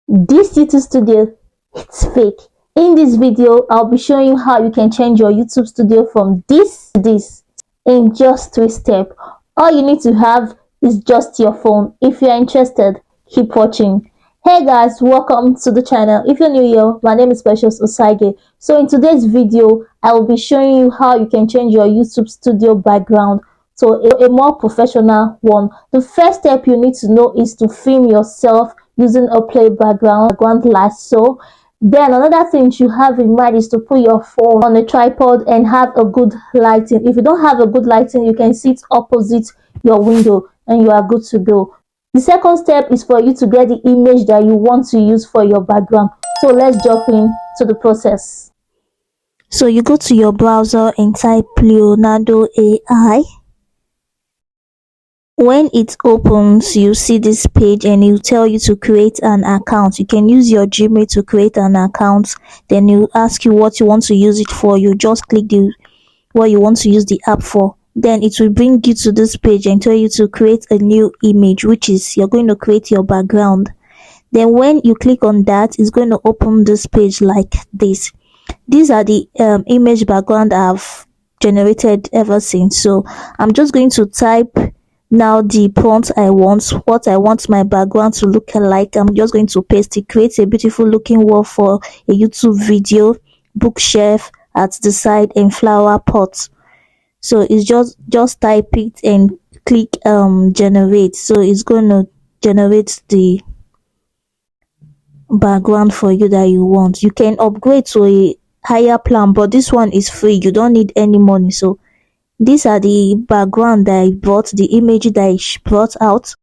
This YouTube studio, it's fake. In this video, I'll be showing you how you can change your YouTube studio from this to this in just 3 steps. All you need to have is just your phone. If you're interested, keep watching. Hey guys, welcome to the channel. If you're new here, my name is Precious Osage. So in today's video, I will be showing you how you can change your YouTube studio background to a more professional one. The first step you need to know is to film yourself using a play background like so. Then another thing you have in mind is to put your phone on a tripod and have a good lighting. If you don't have a good lighting, you can sit opposite your window and you are good to go. The second step is for you to get the image that you want to use for your background. So let's jump into the process. So you go to your browser and type Leonardo AI. When it opens, you see this page and it will tell you to create an account. You can use your Gmail to create an account. Then it will ask you what you want to use it for. You just click the what you want to use the app for. Then it will bring you to this page and tell you to create a new image, which is you're going to create your background. Then when you click on that, it's going to open this page like this. These are the image background I've generated ever since. So I'm just going to type now the prompt I want, what I want my background to look like. I'm just going to paste it. Create a beautiful looking wall for a YouTube video, bookshelf at the side, and flower pot. So it's just type it and click generate. So it's going to generate the background for you that you want. You can upgrade to a higher plan, but this one is free. You don't need any money. So these are the background that I brought, the image that I brought out.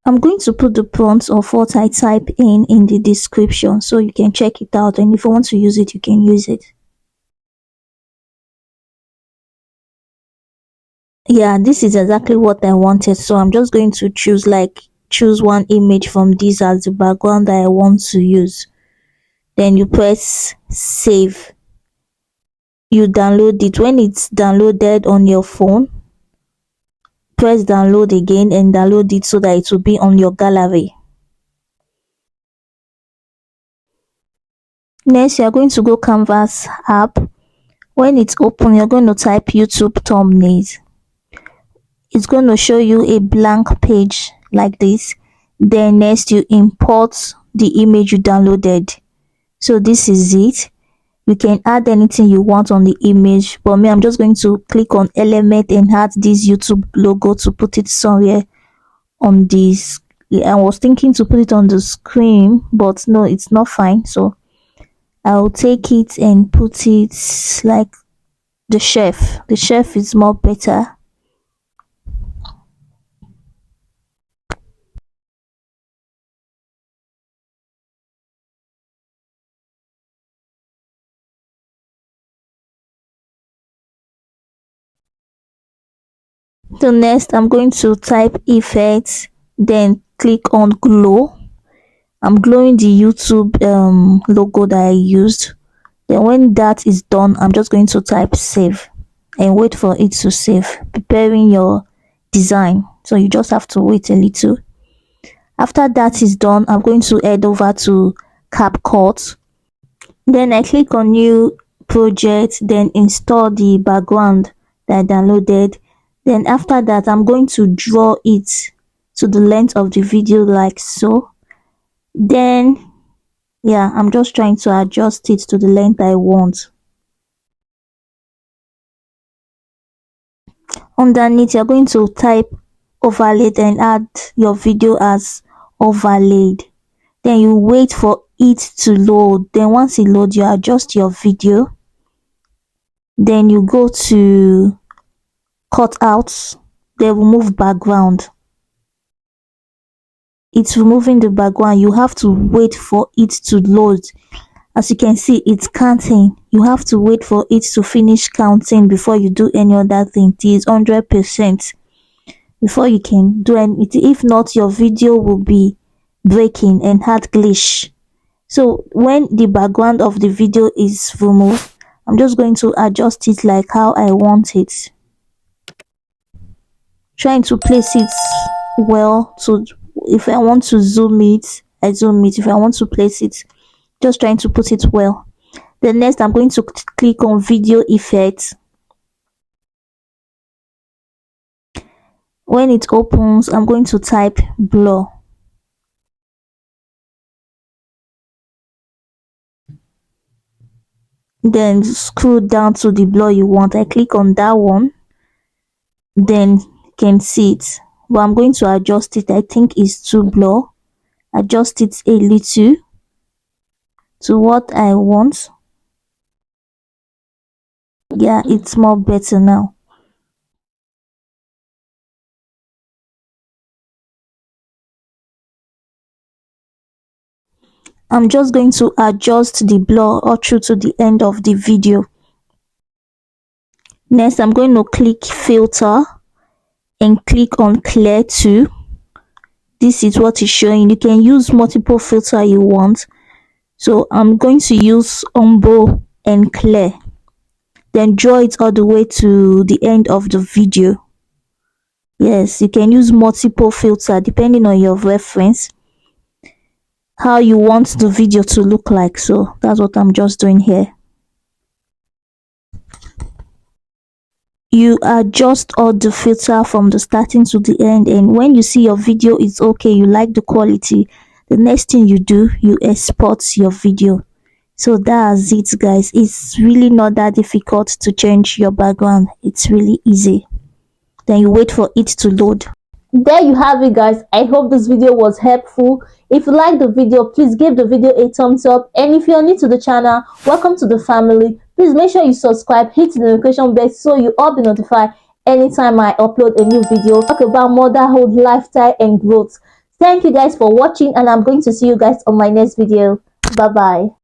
I'm going to put the prompt of what I type in the description so you can check it out, and if you want to use it, you can use it. Yeah, this is exactly what I wanted, so I'm just going to choose one image from these as the background that I want to use. Then you press save. You download it. When it's downloaded on your phone, press download again and download it so that it will be on your gallery. Next, you're going to go Canvas app. When it's open, you're going to type YouTube thumbnails. It's going to show you a blank page like this. Then next, you import the image you downloaded. So this is it. You can add anything you want on the image, but me, I'm just going to click on element and add this YouTube logo to put it somewhere on this. I was thinking to put it on the screen, but no, it's not fine. So I'll take it and put it like the shelf. The shelf is more better. So next, I'm going to type effects, then click on glow. I'm glowing the YouTube logo that I used. Then when that is done, I'm just going to type save and wait for it to save, preparing your design. So you just have to wait a little. After that is done, I'm going to head over to CapCut. Then I click on new project, then install the background that I downloaded. Then after that, I'm going to draw it to the length of the video like so. Then yeah, I'm just trying to adjust it to the length I want. Underneath, you're going to type overlaid and add your video as overlaid. Then you wait for it to load. Then once it loads, you adjust your video. Then you go to cutouts, then remove background. It's removing the background. You have to wait for it to load. As you can see, it's counting. You have to wait for it to finish counting before you do any other thing. It is 100% before you can do anything. If not, your video will be breaking and hard glitch. So when the background of the video is removed, I'm just going to adjust it like how I want it, trying to place it well. So if I want to zoom it, I zoom it if I want to place it. Just trying to put it well. Then next I'm going to click on video effects. When it opens, I'm going to type blur. Then scroll down to the blur you want. I click on that one, then you can see it, but I'm going to adjust it. I think it's too blur. Adjust it a little to what I want. Yeah, it's more better now. I'm just going to adjust the blur all through to the end of the video. Next, I'm going to click filter and click on clear to. This is what is showing. You can use multiple filter you want. So I'm going to use umbo and clear. Then draw it all the way to the end of the video. Yes, you can use multiple filter depending on your reference, how you want the video to look like. So that's what I'm just doing here. You adjust all the filter from the starting to the end, and when you see your video is okay, you like the quality, the next thing you do, you export your video. So that's it, guys. It's really not that difficult to change your background. It's really easy. Then you wait for it to load. There you have it, guys. I hope this video was helpful. If you like the video, please give the video a thumbs up, and if you're new to the channel, welcome to the family. Please make sure you subscribe, hit the notification bell so you all be notified anytime I upload a new video. Talk about motherhood, lifestyle and growth. Thank you guys for watching, and I'm going to see you guys on my next video. Bye bye.